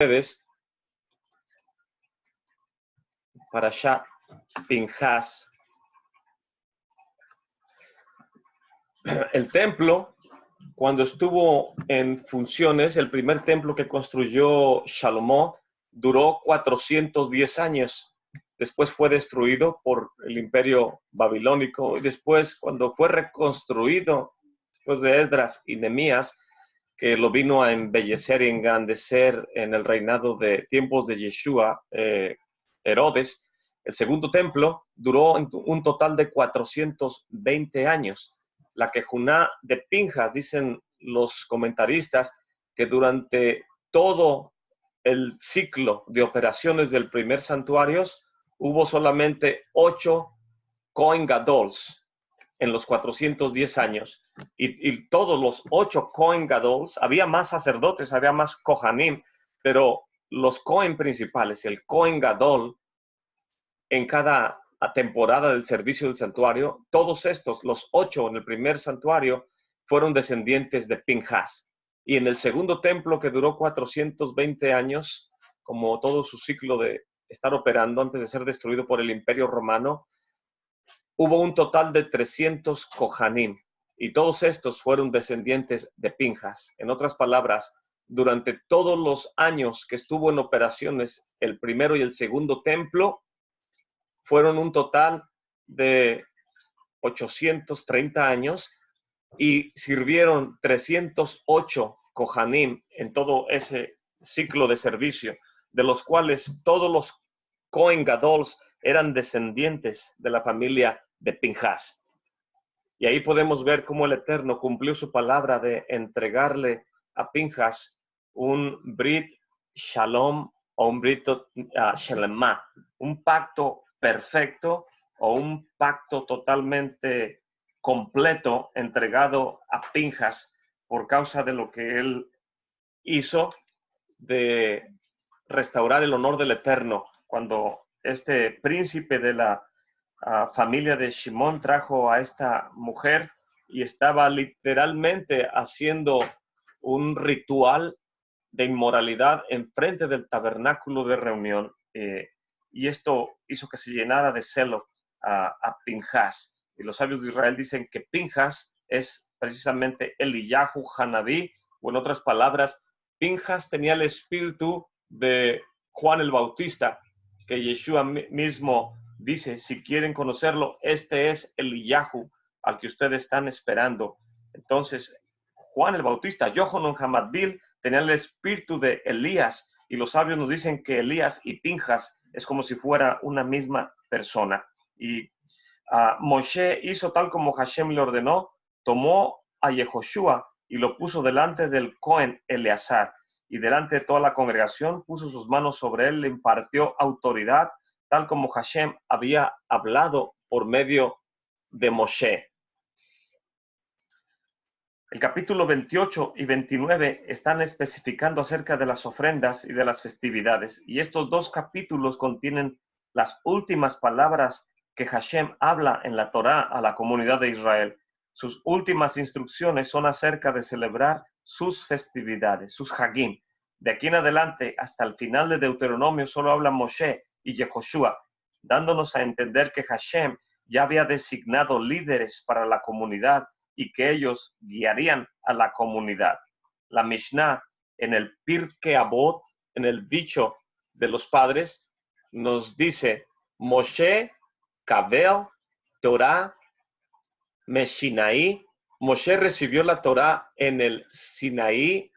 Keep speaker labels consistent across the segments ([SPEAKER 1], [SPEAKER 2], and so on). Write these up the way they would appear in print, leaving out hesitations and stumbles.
[SPEAKER 1] ustedes Parashá Pinhas. El templo, cuando estuvo en funciones, el primer templo que construyó Salomón duró 410 años. Después fue destruido por el imperio babilónico y después, cuando fue reconstruido, después de Esdras y Nehemías, que lo vino a embellecer y engrandecer en el reinado de tiempos de Yeshua, Herodes, el segundo templo duró un total de 420 años. La Quejuná de Pinhas, dicen los comentaristas, que durante todo el ciclo de operaciones del primer santuario hubo solamente 8 Kohen Gadols en los 410 años. Y todos los 8 Kohen Gadols, había más sacerdotes, había más Kohanim, pero los Kohen principales, el Kohen Gadol, en cada temporada del servicio del santuario, todos estos, los 8 en el primer santuario, fueron descendientes de Pinhas. Y en el segundo templo, que duró 420 años, como todo su ciclo de estar operando antes de ser destruido por el Imperio Romano, hubo un total de 300 Kohanim, y todos estos fueron descendientes de Pinhas. En otras palabras, durante todos los años que estuvo en operaciones el primero y el segundo templo, fueron un total de 830 años y sirvieron 308 Kohanim en todo ese ciclo de servicio, de los cuales todos los Kohen Gadols eran descendientes de la familia de Pinhas. Y ahí podemos ver cómo el Eterno cumplió su palabra de entregarle a Pinhas un Brit Shalom o un Brit Shelema, un pacto perfecto o un pacto totalmente completo entregado a Pinhas por causa de lo que él hizo de restaurar el honor del Eterno cuando este príncipe de la familia de Shimón trajo a esta mujer y estaba literalmente haciendo un ritual de inmoralidad enfrente del tabernáculo de reunión, y esto hizo que se llenara de celo a Pinhas. Y los sabios de Israel dicen que Pinhas es precisamente Eliyahu Hanabí, o en otras palabras, Pinhas tenía el espíritu de Juan el Bautista, que Yeshua mismo dice, si quieren conocerlo, este es Eliyahu al que ustedes están esperando. Entonces, Juan el Bautista, Yohanan Hamadbil, tenía el espíritu de Elías, y los sabios nos dicen que Elías y Pinhas es como si fuera una misma persona. Y Moshe hizo tal como Hashem le ordenó, tomó a Yehoshua y lo puso delante del Cohen Eleazar, y delante de toda la congregación puso sus manos sobre él, le impartió autoridad, tal como Hashem había hablado por medio de Moshe. El capítulo 28 y 29 están especificando acerca de las ofrendas y de las festividades, y estos dos capítulos contienen las últimas palabras que Hashem habla en la Torá a la comunidad de Israel. Sus últimas instrucciones son acerca de celebrar sus festividades, sus hagim. De aquí en adelante, hasta el final de Deuteronomio, solo hablan Moshe y Yehoshua, dándonos a entender que Hashem ya había designado líderes para la comunidad y que ellos guiarían a la comunidad. La Mishnah, en el Pirkei Avot, en el dicho de los padres, nos dice, Moshe Kabel Torah Meshinaí. Moshe recibió la Torah en el Sinaí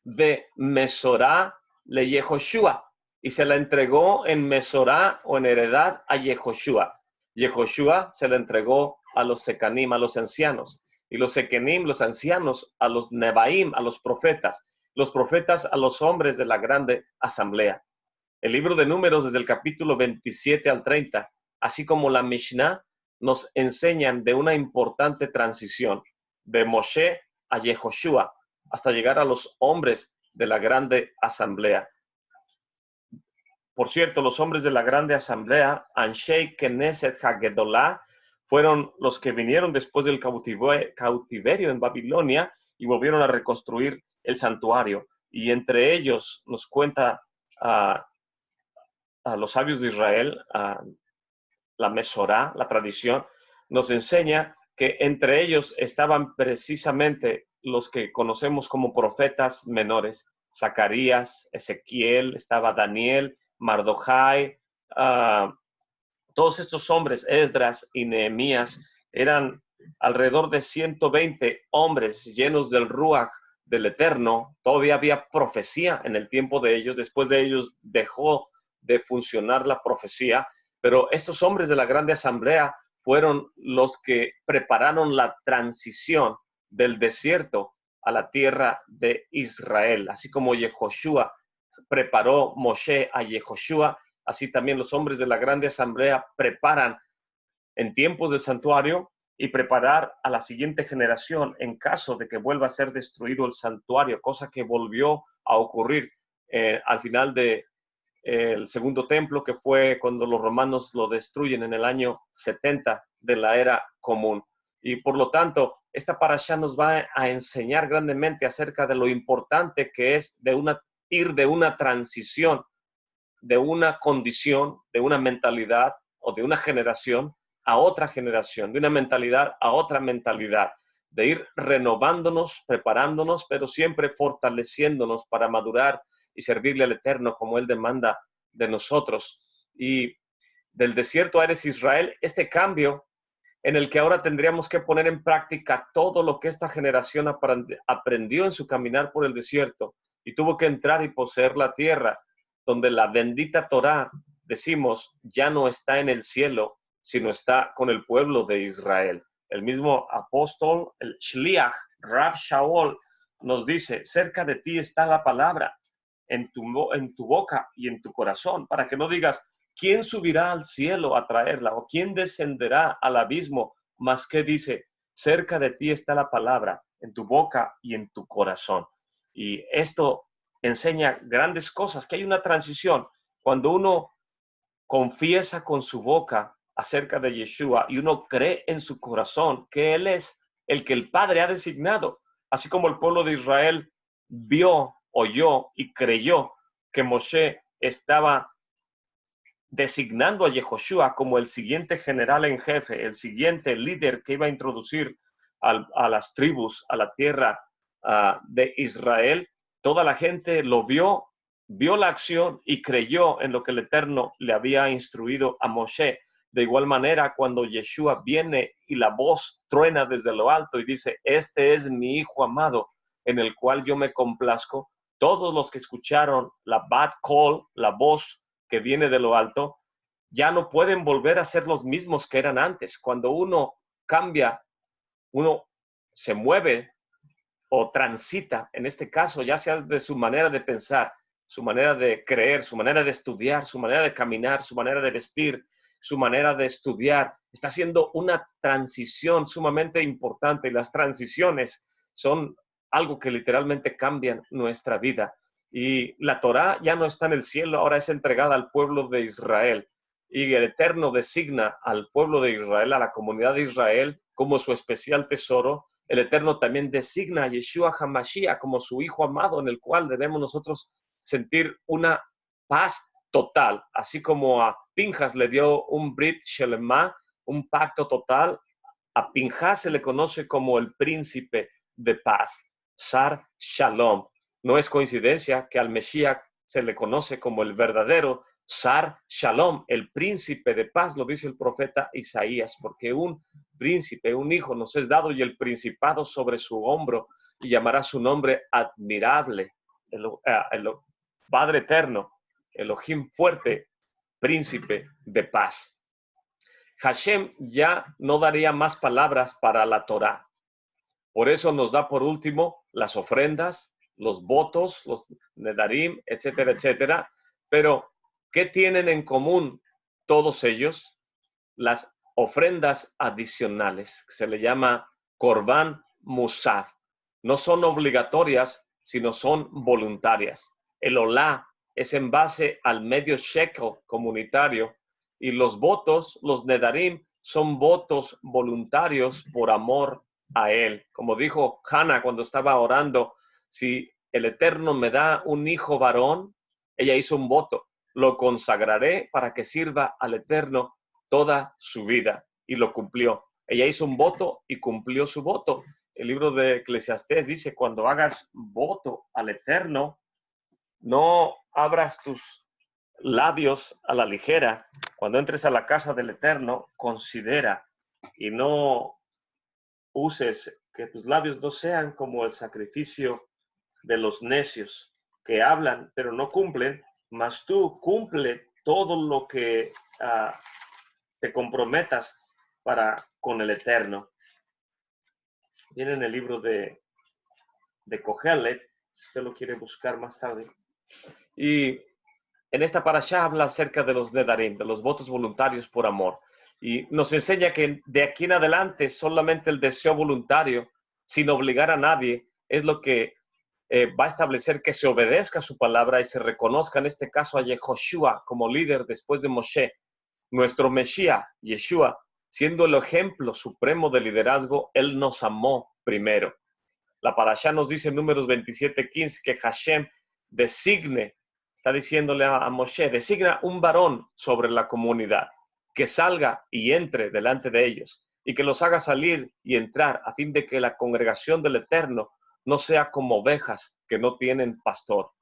[SPEAKER 1] de Mesorá le Yehoshua, y se la entregó en Mesorá o en heredad a Yehoshua. Yehoshua se la entregó a los Secanim, a los ancianos, y los Secanim, los ancianos, a los Nebaim, a los profetas a los hombres de la grande asamblea. El libro de Números, desde el capítulo 27 al 30, así como la Mishnah, nos enseñan de una importante transición de Moshe a Yehoshua hasta llegar a los hombres de la grande asamblea. Por cierto, los hombres de la grande asamblea, Anshei Knesset Hagedolá, fueron los que vinieron después del cautiverio en Babilonia y volvieron a reconstruir el santuario. y entre ellos nos cuenta a los sabios de Israel, la Mesorá, la tradición, nos enseña que entre ellos estaban precisamente los que conocemos como profetas menores, Zacarías, Ezequiel, estaba Daniel, Mardochai, todos estos hombres, Esdras y Nehemías, eran alrededor de 120 hombres llenos del Ruach del Eterno. Todavía había profecía en el tiempo de ellos. Después de ellos dejó de funcionar la profecía, pero estos hombres de la grande asamblea fueron los que prepararon la transición del desierto a la tierra de Israel. Así como Yehoshua preparó Moshe a Yehoshua, así también los hombres de la grande asamblea preparan en tiempos del santuario y preparar a la siguiente generación en caso de que vuelva a ser destruido el santuario, cosa que volvió a ocurrir al final de el segundo templo, que fue cuando los romanos lo destruyen en el año 70 de la era común. Y por lo tanto, esta parashá nos va a enseñar grandemente acerca de lo importante que es ir de una transición, de una condición, de una mentalidad o de una generación a otra generación, de una mentalidad a otra mentalidad, de ir renovándonos, preparándonos, pero siempre fortaleciéndonos para madurar y servirle al Eterno como Él demanda de nosotros. Y del desierto a Eretz Israel, este cambio en el que ahora tendríamos que poner en práctica todo lo que esta generación aprendió en su caminar por el desierto y tuvo que entrar y poseer la tierra, donde la bendita Torá, decimos, ya no está en el cielo, sino está con el pueblo de Israel. El mismo apóstol, el Shliach, Rav Shaul, nos dice, cerca de ti está la palabra, en tu boca y en tu corazón, para que no digas, ¿quién subirá al cielo a traerla? ¿O quién descenderá al abismo? Más que dice, cerca de ti está la palabra, en tu boca y en tu corazón. Y esto enseña grandes cosas, que hay una transición. Cuando uno confiesa con su boca acerca de Yeshua y uno cree en su corazón que Él es el que el Padre ha designado, así como el pueblo de Israel vio, oyó y creyó que Moshe estaba designando a Yehoshua como el siguiente general en jefe, el siguiente líder que iba a introducir a las tribus, a la tierra de Israel. Toda la gente lo vio la acción y creyó en lo que el Eterno le había instruido a Moshe. De igual manera, cuando Yeshua viene y la voz truena desde lo alto y dice, este es mi Hijo amado, en el cual yo me complazco, todos los que escucharon la Bat Kol, la voz que viene de lo alto, ya no pueden volver a ser los mismos que eran antes. Cuando uno cambia, uno se mueve o transita, en este caso, ya sea de su manera de pensar, su manera de creer, su manera de estudiar, su manera de caminar, su manera de vestir, su manera de estudiar, está haciendo una transición sumamente importante y las transiciones son algo que literalmente cambian nuestra vida. Y la Torá ya no está en el cielo, ahora es entregada al pueblo de Israel. Y el Eterno designa al pueblo de Israel, a la comunidad de Israel, como su especial tesoro. El Eterno también designa a Yeshua HaMashiach como su Hijo amado, en el cual debemos nosotros sentir una paz total, así como a Pinjas le dio un Brit Shelema, un pacto total. A Pinjas se le conoce como el príncipe de paz, Sar Shalom. No es coincidencia que al Mesías se le conoce como el verdadero Sar Shalom, el príncipe de paz, lo dice el profeta Isaías, porque un príncipe, un hijo nos es dado y el principado sobre su hombro y llamará su nombre admirable, el Padre eterno, Elohim fuerte, príncipe de paz. Hashem ya no daría más palabras para la Torá. Por eso nos da por último las ofrendas, los votos, los nedarim, etcétera, etcétera. Pero, ¿qué tienen en común todos ellos? Las ofrendas adicionales, que se le llama Korban Musaf. No son obligatorias, sino son voluntarias. El olá es en base al medio shekel comunitario y los votos, los nedarim, son votos voluntarios por amor a él. Como dijo Hannah cuando estaba orando, si el Eterno me da un hijo varón, ella hizo un voto, lo consagraré para que sirva al Eterno toda su vida, y lo cumplió. Ella hizo un voto y cumplió su voto. El libro de Eclesiastés dice, cuando hagas voto al Eterno, no abras tus labios a la ligera. Cuando entres a la casa del Eterno, considera y no uses, que tus labios no sean como el sacrificio de los necios que hablan pero no cumplen, mas tú cumple todo lo que te comprometas con el Eterno. Viene en el libro de Kohelet, si usted lo quiere buscar más tarde. Y en esta parashá habla acerca de los nedarim, de los votos voluntarios por amor. Y nos enseña que de aquí en adelante solamente el deseo voluntario, sin obligar a nadie, es lo que va a establecer que se obedezca su palabra y se reconozca en este caso a Yehoshua como líder después de Moshe. Nuestro Mesías, Yeshua, siendo el ejemplo supremo de liderazgo, él nos amó primero. La parashá nos dice en Números 27:15 que Hashem designe, está diciéndole a Moshe, designa un varón sobre la comunidad, que salga y entre delante de ellos, y que los haga salir y entrar, a fin de que la congregación del Eterno no sea como ovejas que no tienen pastor.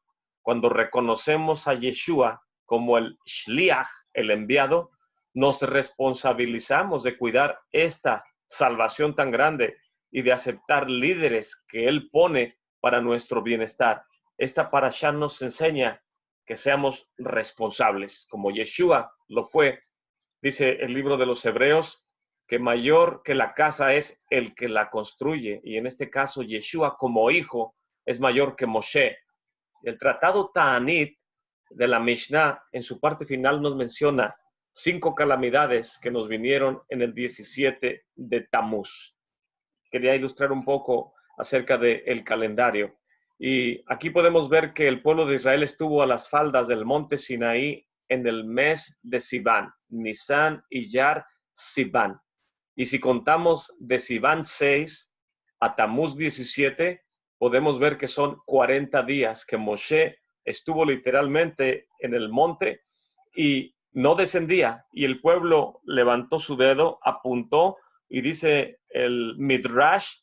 [SPEAKER 1] Cuando reconocemos a Yeshua como el Shliach, el enviado, nos responsabilizamos de cuidar esta salvación tan grande y de aceptar líderes que Él pone para nuestro bienestar. Esta parashá nos enseña que seamos responsables, como Yeshua lo fue. Dice el libro de los Hebreos que mayor que la casa es el que la construye, y en este caso Yeshua como hijo es mayor que Moshe. El tratado Ta'anit de la Mishnah en su parte final nos menciona 5 calamidades que nos vinieron en el 17 de Tamuz. Quería ilustrar un poco acerca del calendario. Y aquí podemos ver que el pueblo de Israel estuvo a las faldas del monte Sinaí en el mes de Sivan, Nisan, Iyar, Sivan. Y si contamos de Sivan 6 a Tamuz 17, podemos ver que son 40 días que Moshe estuvo literalmente en el monte y no descendía. Y el pueblo levantó su dedo, apuntó, y dice el Midrash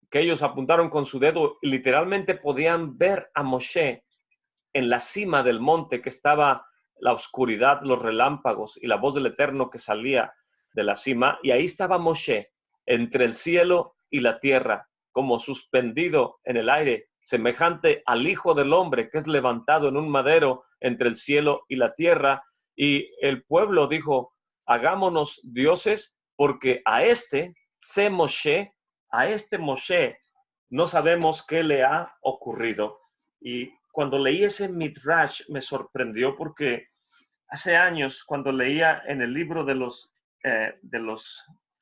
[SPEAKER 1] que ellos apuntaron con su dedo y literalmente podían ver a Moshe en la cima del monte, que estaba la oscuridad, los relámpagos y la voz del Eterno que salía de la cima. Y ahí estaba Moshe entre el cielo y la tierra, como suspendido en el aire, semejante al Hijo del Hombre que es levantado en un madero entre el cielo y la tierra. Y el pueblo dijo, hagámonos dioses, porque a este Moshe no sabemos qué le ha ocurrido. Y cuando leí ese Midrash me sorprendió, porque hace años, cuando leía en el libro de los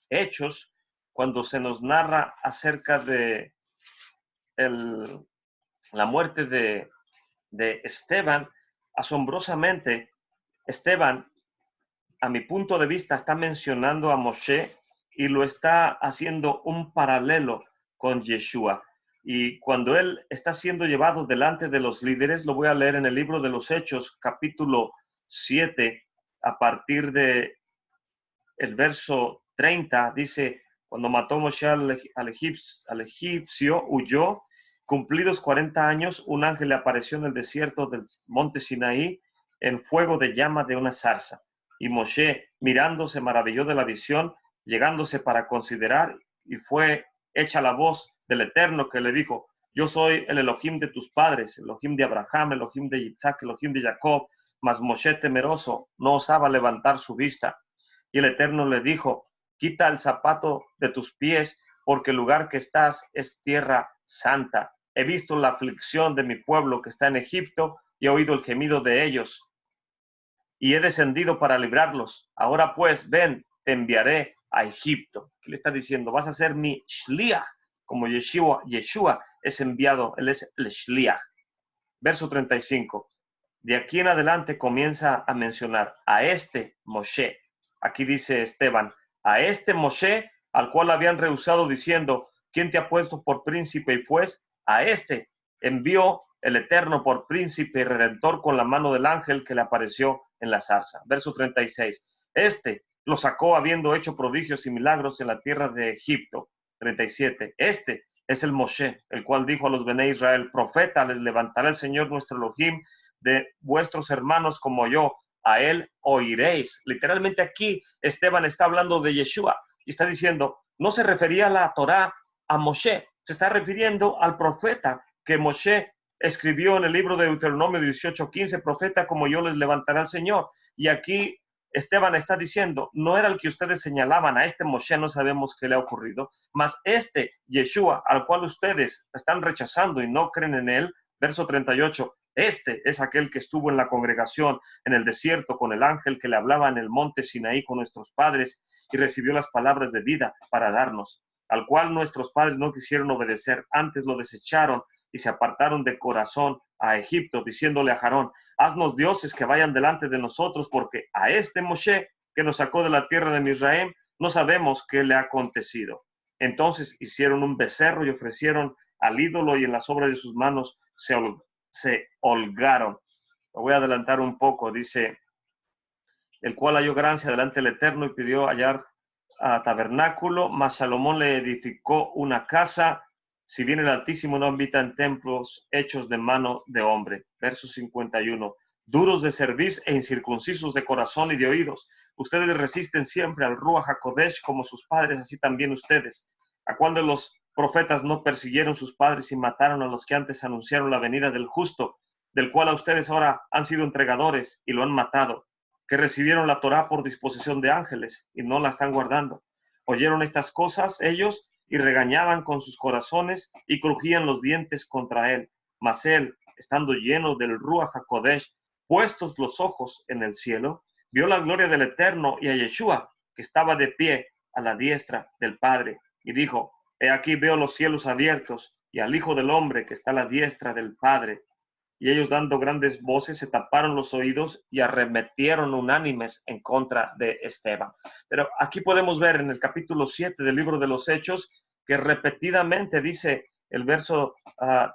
[SPEAKER 1] Hechos, cuando se nos narra acerca de la muerte de Esteban, asombrosamente, Esteban, a mi punto de vista, está mencionando a Moshe y lo está haciendo un paralelo con Yeshua. Y cuando él está siendo llevado delante de los líderes, lo voy a leer en el libro de los Hechos, capítulo 7, a partir de el verso 30, dice, cuando mató Moshe al egipcio, huyó. Cumplidos 40 años, un ángel le apareció en el desierto del monte Sinaí en fuego de llama de una zarza. Y Moshe, mirando, se maravilló de la visión, llegándose para considerar, y fue hecha la voz del Eterno que le dijo, yo soy el Elohim de tus padres, Elohim de Abraham, Elohim de Isaac, Elohim de Jacob. Mas Moshe, temeroso, no osaba levantar su vista. Y el Eterno le dijo, quita el zapato de tus pies, porque el lugar que estás es tierra santa. He visto la aflicción de mi pueblo que está en Egipto y he oído el gemido de ellos. Y he descendido para librarlos. Ahora pues, ven, te enviaré a Egipto. ¿Qué le está diciendo? Vas a ser mi Shliach, como Yeshua es enviado, él es el Shliach. Verso 35. De aquí en adelante comienza a mencionar a este Moshe. Aquí dice Esteban, a este Moshe, al cual habían rehusado diciendo, ¿quién te ha puesto por príncipe y A este envió el Eterno por príncipe y redentor con la mano del ángel que le apareció en la zarza. Verso 36. Este lo sacó habiendo hecho prodigios y milagros en la tierra de Egipto. 37. Este es el Moshe, el cual dijo a los Bené Israel: profeta les levantará el Señor nuestro Elohim de vuestros hermanos como yo, a él oiréis. Literalmente aquí Esteban está hablando de Yeshua y está diciendo, no se refería a la Torá a Moshe, se está refiriendo al profeta que Moshe escribió en el libro de Deuteronomio 18:15, profeta como yo les levantará el Señor. Y aquí Esteban está diciendo, no era el que ustedes señalaban, a este Moshe no sabemos qué le ha ocurrido, mas este Yeshua, al cual ustedes están rechazando y no creen en él, verso 38, este es aquel que estuvo en la congregación en el desierto con el ángel que le hablaba en el monte Sinaí con nuestros padres y recibió las palabras de vida para darnos, al cual nuestros padres no quisieron obedecer, antes lo desecharon y se apartaron de corazón a Egipto, diciéndole a Aarón, haznos dioses que vayan delante de nosotros, porque a este Moshe que nos sacó de la tierra de Misraim, no sabemos qué le ha acontecido. Entonces hicieron un becerro y ofrecieron al ídolo y en las obras de sus manos se holgaron. Lo voy a adelantar un poco, dice, el cual halló gracia delante del Eterno y pidió hallar a tabernáculo, mas Salomón le edificó una casa, si bien el Altísimo no habita en templos hechos de mano de hombre. Verso 51. Duros de cerviz e incircuncisos de corazón y de oídos, ustedes resisten siempre al Ruach HaKodesh como sus padres, así también ustedes. ¿A cuál de los profetas no persiguieron sus padres y mataron a los que antes anunciaron la venida del justo, del cual a ustedes ahora han sido entregadores y lo han matado? Que recibieron la Torá por disposición de ángeles y no la están guardando. Oyeron estas cosas ellos y regañaban con sus corazones y crujían los dientes contra él. Mas él, estando lleno del Ruach HaKodesh, puestos los ojos en el cielo, vio la gloria del Eterno y a Yeshua, que estaba de pie a la diestra del Padre, y dijo, he aquí veo los cielos abiertos y al Hijo del Hombre que está a la diestra del Padre. Y ellos, dando grandes voces, se taparon los oídos y arremetieron unánimes en contra de Esteban. Pero aquí podemos ver en el capítulo 7 del libro de los Hechos que repetidamente dice el verso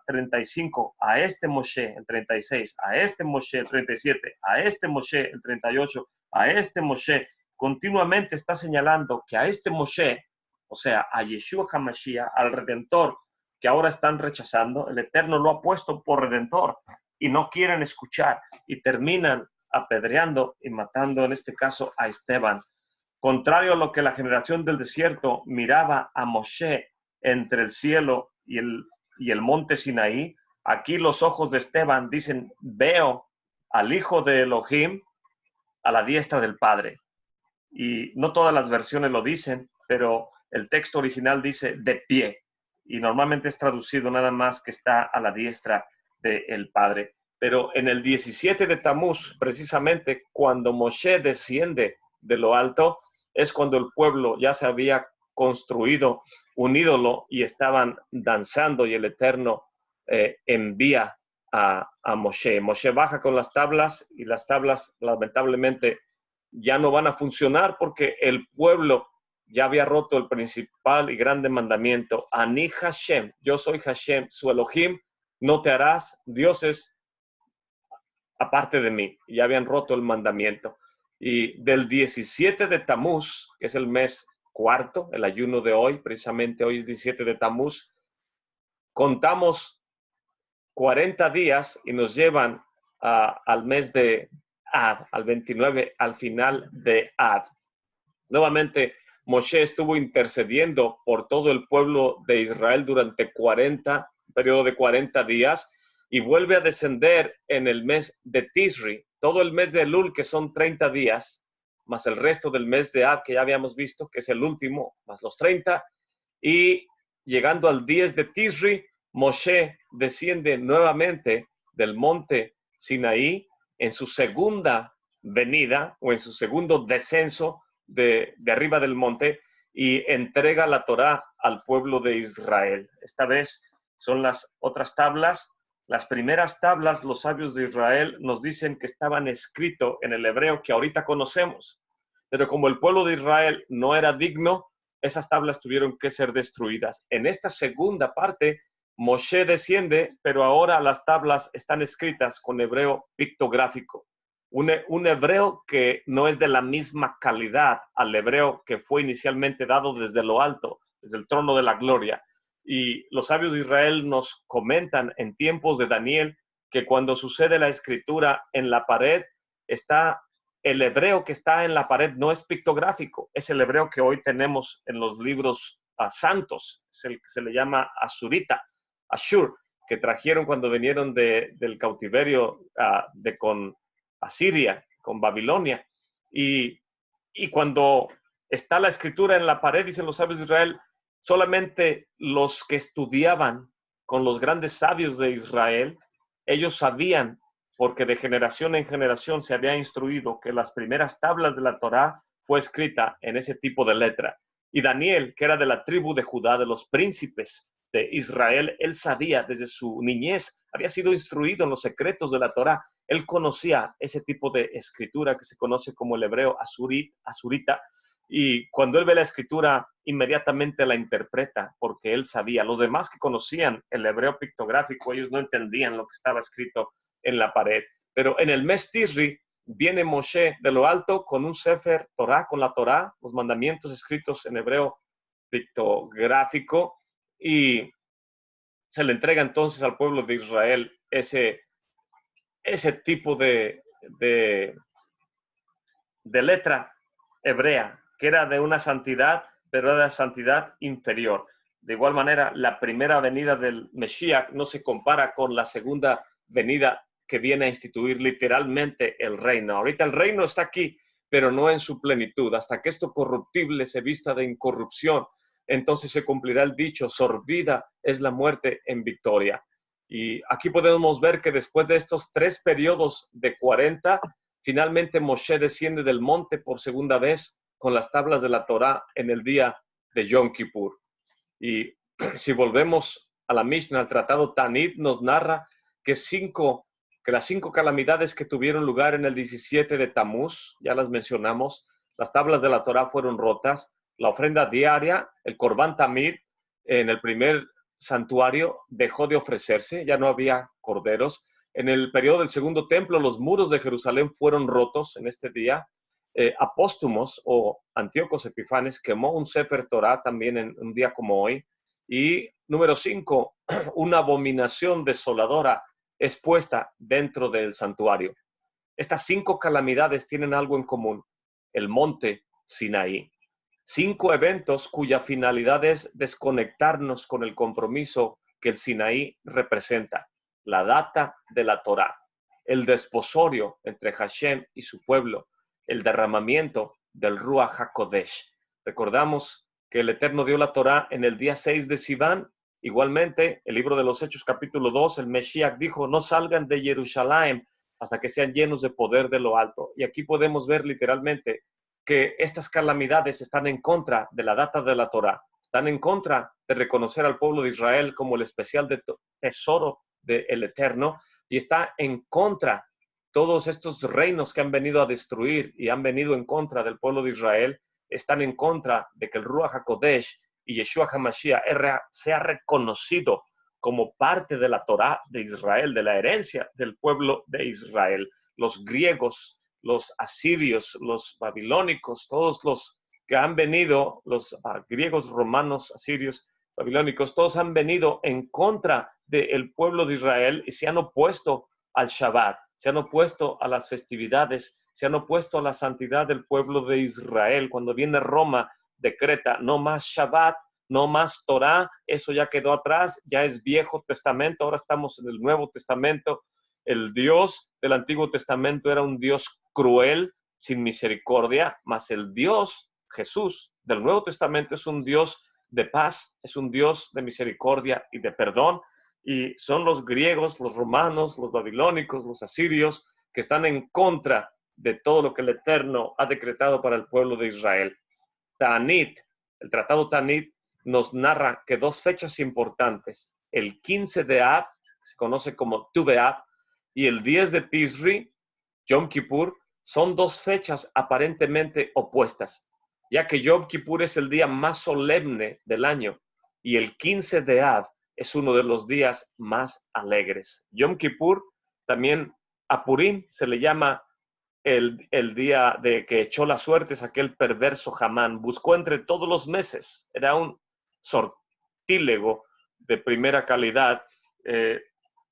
[SPEAKER 1] 35, a este Moshe, el 36, a este Moshe, el 37, a este Moshe, el 38, a este Moshe. Continuamente está señalando que a este Moshe, o sea, a Yeshua HaMashiach, al Redentor, que ahora están rechazando, el Eterno lo ha puesto por Redentor y no quieren escuchar y terminan apedreando y matando, en este caso, a Esteban. Contrario a lo que la generación del desierto miraba a Moshe entre el cielo y el monte Sinaí, aquí los ojos de Esteban dicen, veo al Hijo de Elohim a la diestra del Padre. Y no todas las versiones lo dicen, pero el texto original dice de pie. Y normalmente es traducido nada más que está a la diestra del Padre. Pero en el 17 de Tamuz, precisamente cuando Moshe desciende de lo alto, es cuando el pueblo ya se había construido un ídolo y estaban danzando y el Eterno envía a Moshe. Moshe baja con las tablas y las tablas lamentablemente ya no van a funcionar porque el pueblo ya había roto el principal y grande mandamiento. Ani Hashem, yo soy Hashem, su Elohim, no te harás dioses aparte de mí. Ya habían roto el mandamiento. Y del 17 de Tamuz, que es el mes cuarto, el ayuno de hoy, precisamente hoy es 17 de Tamuz, contamos 40 días y nos llevan al mes de Ad, al 29, al final de Ad. Nuevamente, Moshe estuvo intercediendo por todo el pueblo de Israel durante un periodo de 40 días y vuelve a descender en el mes de Tisri, todo el mes de Elul, que son 30 días, más el resto del mes de Ab, que ya habíamos visto, que es el último, más los 30, y llegando al 10 de Tisri, Moshe desciende nuevamente del monte Sinaí en su segunda venida o en su segundo descenso de arriba del monte y entrega la Torá al pueblo de Israel. Esta vez son las otras tablas. Las primeras tablas, los sabios de Israel nos dicen que estaban escritos en el hebreo que ahorita conocemos, pero como el pueblo de Israel no era digno, esas tablas tuvieron que ser destruidas. En esta segunda parte, Moshe desciende, pero ahora las tablas están escritas con hebreo pictográfico. Un hebreo que no es de la misma calidad al hebreo que fue inicialmente dado desde lo alto, desde el trono de la gloria. Y los sabios de Israel nos comentan en tiempos de Daniel que cuando sucede la escritura en la pared, el hebreo que está en la pared no es pictográfico, es el hebreo que hoy tenemos en los libros santos, es el que se le llama asurita, Ashur, que trajeron cuando vinieron del cautiverio con Asiria, con Babilonia. Y cuando está la escritura en la pared, dicen los sabios de Israel, solamente los que estudiaban con los grandes sabios de Israel, ellos sabían, porque de generación en generación se había instruido que las primeras tablas de la Torá fue escrita en ese tipo de letra. Y Daniel, que era de la tribu de Judá, de los príncipes de Israel, él sabía desde su niñez, había sido instruido en los secretos de la Torá. Él conocía ese tipo de escritura que se conoce como el hebreo asurita, y cuando él ve la escritura, inmediatamente la interpreta, porque él sabía. Los demás que conocían el hebreo pictográfico, ellos no entendían lo que estaba escrito en la pared. Pero en el mes Tisri viene Moshe de lo alto con un Sefer Torah, con la Torah, los mandamientos escritos en hebreo pictográfico, y se le entrega entonces al pueblo de Israel ese tipo de letra hebrea, que era de una santidad, pero era de santidad inferior. De igual manera, la primera venida del Mesías no se compara con la segunda venida que viene a instituir literalmente el reino. Ahorita el reino está aquí, pero no en su plenitud. Hasta que esto corruptible se vista de incorrupción, entonces se cumplirá el dicho, sorbida es la muerte en victoria. Y aquí podemos ver que después de estos 3 periodos de 40, finalmente Moshe desciende del monte por segunda vez con las tablas de la Torá en el día de Yom Kippur. Y si volvemos a la Mishnah, el tratado Tanit nos narra que las 5 calamidades que tuvieron lugar en el 17 de Tamuz, ya las mencionamos, las tablas de la Torá fueron rotas, la ofrenda diaria, el Corbán Tamid, en el primer santuario dejó de ofrecerse, ya no había corderos. En el periodo del segundo templo, los muros de Jerusalén fueron rotos en este día. Apóstumos o Antíocos Epifanes quemó un Sefer Torah también en un día como hoy. Y número 5, una abominación desoladora es puesta dentro del santuario. Estas 5 calamidades tienen algo en común: el monte Sinaí. 5 eventos cuya finalidad es desconectarnos con el compromiso que el Sinaí representa: la data de la Torá, el desposorio entre Hashem y su pueblo, el derramamiento del Ruach HaKodesh. Recordamos que el Eterno dio la Torá en el día 6 de Sivan. Igualmente, el libro de los Hechos, capítulo 2, el Mesías dijo, no salgan de Jerusalén hasta que sean llenos de poder de lo alto. Y aquí podemos ver literalmente que estas calamidades están en contra de la data de la Torá, están en contra de reconocer al pueblo de Israel como el especial tesoro del Eterno, y está en contra todos estos reinos que han venido a destruir y han venido en contra del pueblo de Israel, están en contra de que el Ruach HaKodesh y Yeshua HaMashiach sea reconocido como parte de la Torá de Israel, de la herencia del pueblo de Israel. Los griegos, los asirios, los babilónicos, todos los que han venido, los griegos, romanos, asirios, babilónicos, todos han venido en contra del pueblo de Israel y se han opuesto al Shabbat, se han opuesto a las festividades, se han opuesto a la santidad del pueblo de Israel. Cuando viene Roma, decreta no más Shabbat, no más Torah, eso ya quedó atrás, ya es Viejo Testamento, ahora estamos en el Nuevo Testamento. El Dios del Antiguo Testamento era un Dios cruel, sin misericordia, mas el Dios, Jesús, del Nuevo Testamento es un Dios de paz, es un Dios de misericordia y de perdón. Y son los griegos, los romanos, los babilónicos, los asirios, que están en contra de todo lo que el Eterno ha decretado para el pueblo de Israel. Tanit, el tratado Tanit, nos narra que 2 fechas importantes, el 15 de Ab, que se conoce como Tu B'Av, y el 10 de Tisri, Yom Kippur, son 2 fechas aparentemente opuestas, ya que Yom Kippur es el día más solemne del año y el 15 de Av es uno de los días más alegres. Yom Kippur, también a Purim se le llama el día de que echó las suertes aquel perverso Hamán. Buscó entre todos los meses, era un sortílego de primera calidad,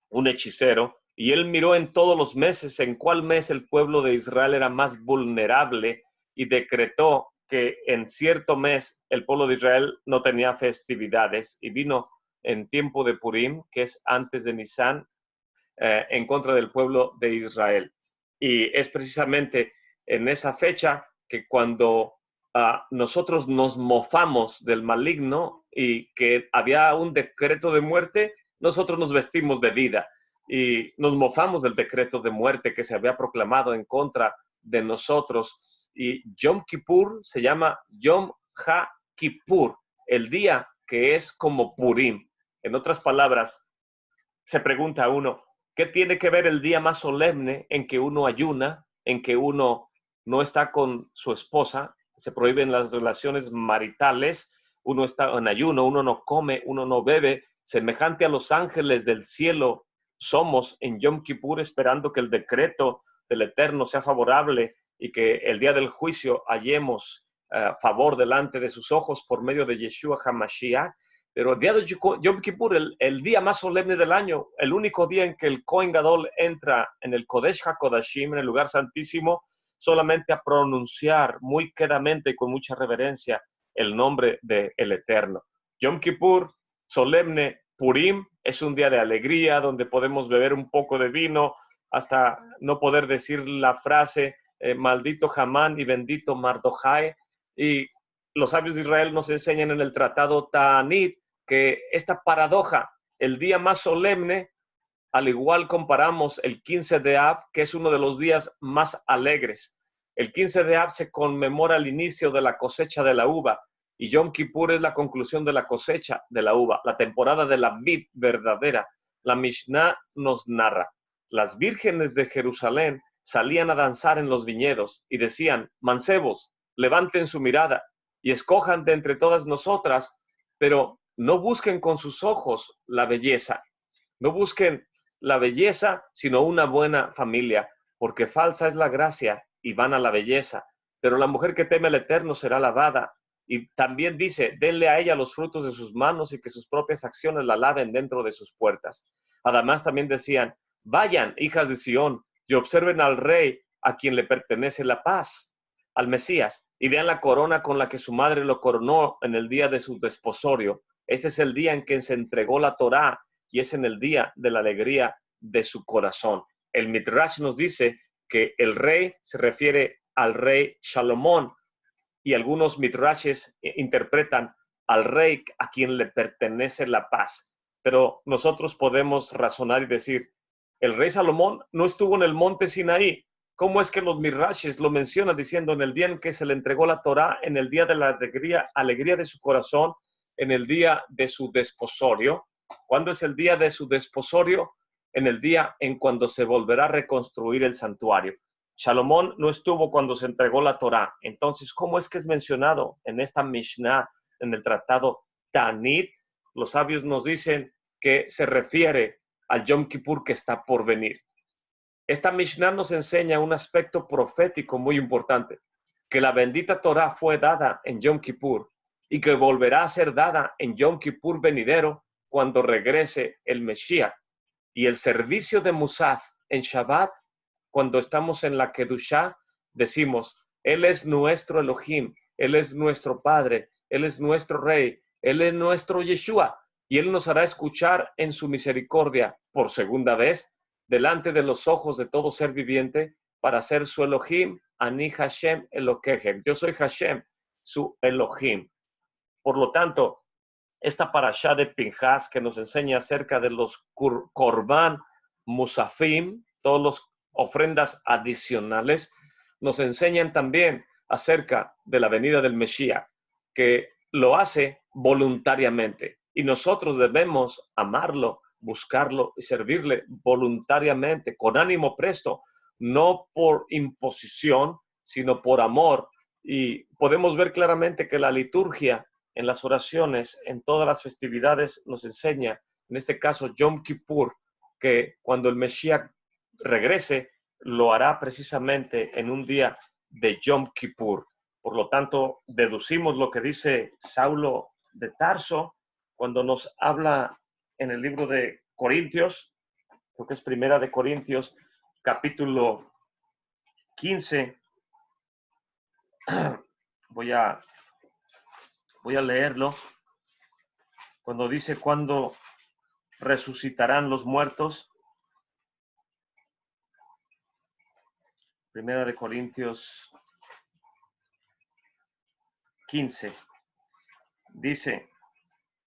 [SPEAKER 1] un hechicero, y él miró en todos los meses en cuál mes el pueblo de Israel era más vulnerable y decretó que en cierto mes el pueblo de Israel no tenía festividades, y vino en tiempo de Purim, que es antes de Nisan, en contra del pueblo de Israel. Y es precisamente en esa fecha que cuando nosotros nos mofamos del maligno y que había un decreto de muerte, nosotros nos vestimos de vida y nos mofamos del decreto de muerte que se había proclamado en contra de nosotros. Y Yom Kippur se llama Yom HaKippur, el día que es como Purim. En otras palabras, se pregunta a uno, ¿qué tiene que ver el día más solemne en que uno ayuna, en que uno no está con su esposa, se prohíben las relaciones maritales, uno está en ayuno, uno no come, uno no bebe, semejante a los ángeles del cielo somos en Yom Kippur, esperando que el decreto del Eterno sea favorable y que el día del juicio hallemos favor delante de sus ojos por medio de Yeshua HaMashiach? Pero el día de Yom Kippur, el día más solemne del año, el único día en que el Kohen Gadol entra en el Kodesh HaKodashim, en el lugar santísimo, solamente a pronunciar muy quedamente y con mucha reverencia el nombre del Eterno. Yom Kippur, solemne, Purim, es un día de alegría donde podemos beber un poco de vino hasta no poder decir la frase maldito Hamán y bendito Mardochai. Y los sabios de Israel nos enseñan en el tratado Ta'anit que esta paradoja, el día más solemne, al igual comparamos el 15 de Av, que es uno de los días más alegres. El 15 de Av se conmemora el inicio de la cosecha de la uva y Yom Kippur es la conclusión de la cosecha de la uva, la temporada de la vid verdadera. La Mishnah nos narra, las vírgenes de Jerusalén salían a danzar en los viñedos y decían, mancebos, levanten su mirada y escojan de entre todas nosotras, pero no busquen con sus ojos la belleza, no busquen la belleza, sino una buena familia, porque falsa es la gracia y vana la belleza, pero la mujer que teme al Eterno será lavada. Y también dice, denle a ella los frutos de sus manos y que sus propias acciones la laven dentro de sus puertas. Además también decían, vayan, hijas de Sión, y observen al rey a quien le pertenece la paz, al Mesías, y vean la corona con la que su madre lo coronó en el día de su desposorio. Este es el día en que se entregó la Torá y es en el día de la alegría de su corazón. El Midrash nos dice que el rey se refiere al rey Salomón y algunos Midrashes interpretan al rey a quien le pertenece la paz. Pero nosotros podemos razonar y decir, el rey Salomón no estuvo en el monte Sinaí. ¿Cómo es que los Midrashes lo mencionan diciendo en el día en que se le entregó la Torá, en el día de la alegría de su corazón, en el día de su desposorio? ¿Cuándo es el día de su desposorio? En el día en cuando se volverá a reconstruir el santuario. Salomón no estuvo cuando se entregó la Torá. Entonces, ¿cómo es que es mencionado en esta Mishnah, en el tratado Ta'anit? Los sabios nos dicen que se refiere al Yom Kippur que está por venir. Esta Mishnah nos enseña un aspecto profético muy importante, que la bendita Torá fue dada en Yom Kippur y que volverá a ser dada en Yom Kippur venidero cuando regrese el Mesías. Y el servicio de Musaf en Shabbat, cuando estamos en la Kedushá, decimos, Él es nuestro Elohim, Él es nuestro Padre, Él es nuestro Rey, Él es nuestro Yeshua, y Él nos hará escuchar en su misericordia por segunda vez, delante de los ojos de todo ser viviente, para ser su Elohim, Ani Hashem Elokehem. Yo soy Hashem, su Elohim. Por lo tanto, esta parashá de Pinjas que nos enseña acerca de los Korban Musafim, todas las ofrendas adicionales, nos enseñan también acerca de la venida del Mesías, que lo hace voluntariamente. Y nosotros debemos amarlo, buscarlo y servirle voluntariamente, con ánimo presto, no por imposición, sino por amor. Y podemos ver claramente que la liturgia en las oraciones, en todas las festividades, nos enseña en este caso Yom Kippur, que cuando el Mesías regrese, lo hará precisamente en un día de Yom Kippur. Por lo tanto, deducimos lo que dice Saulo de Tarso cuando nos habla en el libro de Corintios, creo que es Primera de Corintios, capítulo 15. Voy a leerlo. Cuando dice, ¿cuándo resucitarán los muertos? Primera de Corintios 15. Dice,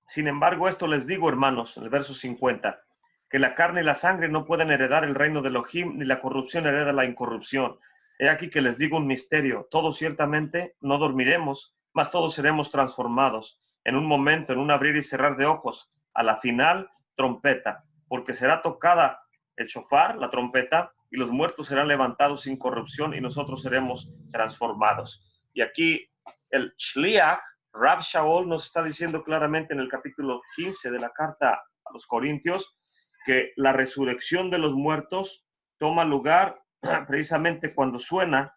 [SPEAKER 1] sin embargo, esto les digo, hermanos, en el verso 50, que la carne y la sangre no pueden heredar el reino de Elohim, ni la corrupción hereda la incorrupción. He aquí que les digo un misterio, todos ciertamente no dormiremos, mas todos seremos transformados, en un momento, en un abrir y cerrar de ojos, a la final, trompeta, porque será tocada el shofar, la trompeta, y los muertos serán levantados sin corrupción, y nosotros seremos transformados. Y aquí el Shliach, Rab Shaul, nos está diciendo claramente en el capítulo 15 de la carta a los Corintios que la resurrección de los muertos toma lugar precisamente cuando suena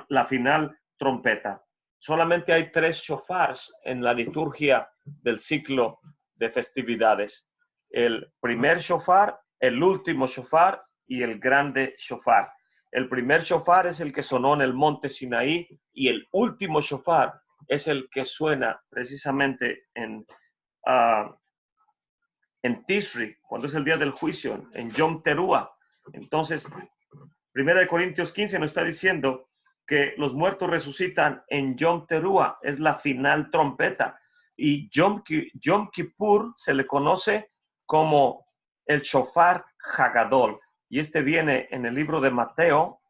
[SPEAKER 1] la final trompeta. Solamente hay 3 shofars en la liturgia del ciclo de festividades. El primer shofar, el último shofar y el grande shofar. El primer shofar es el que sonó en el monte Sinaí y el último shofar es el que suena precisamente en Tisri, cuando es el día del juicio, en Yom Teruah. Entonces, 1 Corintios 15 nos está diciendo que los muertos resucitan en Yom Teruah, es la final trompeta. Y Yom Kippur se le conoce como el shofar Hagadol. Y este viene en el libro de Mateo,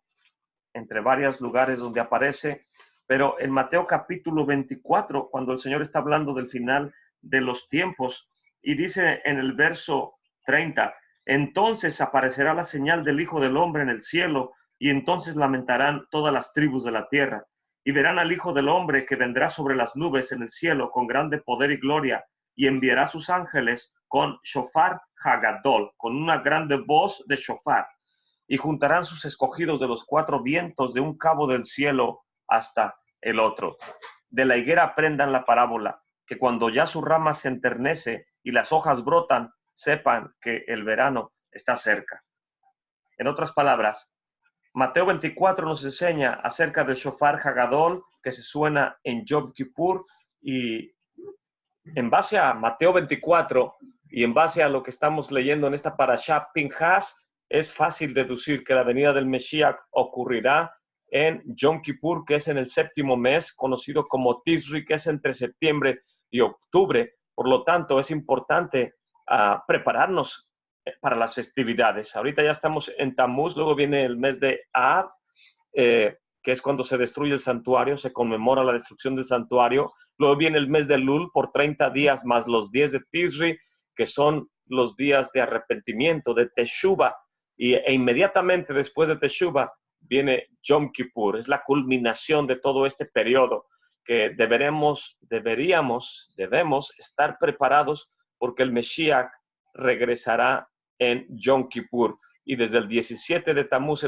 [SPEAKER 1] entre varios lugares donde aparece, pero en Mateo capítulo 24, cuando el Señor está hablando del final de los tiempos, y dice en el verso 30, entonces aparecerá la señal del Hijo del Hombre en el cielo, y entonces lamentarán todas las tribus de la tierra, y verán al Hijo del Hombre que vendrá sobre las nubes en el cielo con grande poder y gloria, y enviará sus ángeles con shofar hagadol, con una grande voz de shofar, y juntarán sus escogidos de los 4 vientos de un cabo del cielo hasta el otro. De la higuera aprendan la parábola, que cuando ya su rama se enternece y las hojas brotan, sepan que el verano está cerca. En otras palabras, Mateo 24 nos enseña acerca del shofar Hagadol que se suena en Yom Kippur, y en base a Mateo 24 y en base a lo que estamos leyendo en esta parashá Pinhas, es fácil deducir que la venida del Mesías ocurrirá en Yom Kippur, que es en el 7º mes, conocido como Tisri, que es entre septiembre y octubre. Por lo tanto, es importante prepararnos para las festividades. Ahorita ya estamos en Tammuz, luego viene el mes de Ab, que es cuando se destruye el santuario, se conmemora la destrucción del santuario. Luego viene el mes de Lul por 30 días más los 10 de Tisri, que son los días de arrepentimiento, de Teshuvah, e inmediatamente después de Teshuvah viene Yom Kippur. Es la culminación de todo este periodo que debemos estar preparados, porque el Mesías regresará en Yom Kippur. Y desde el 17 de Tammuz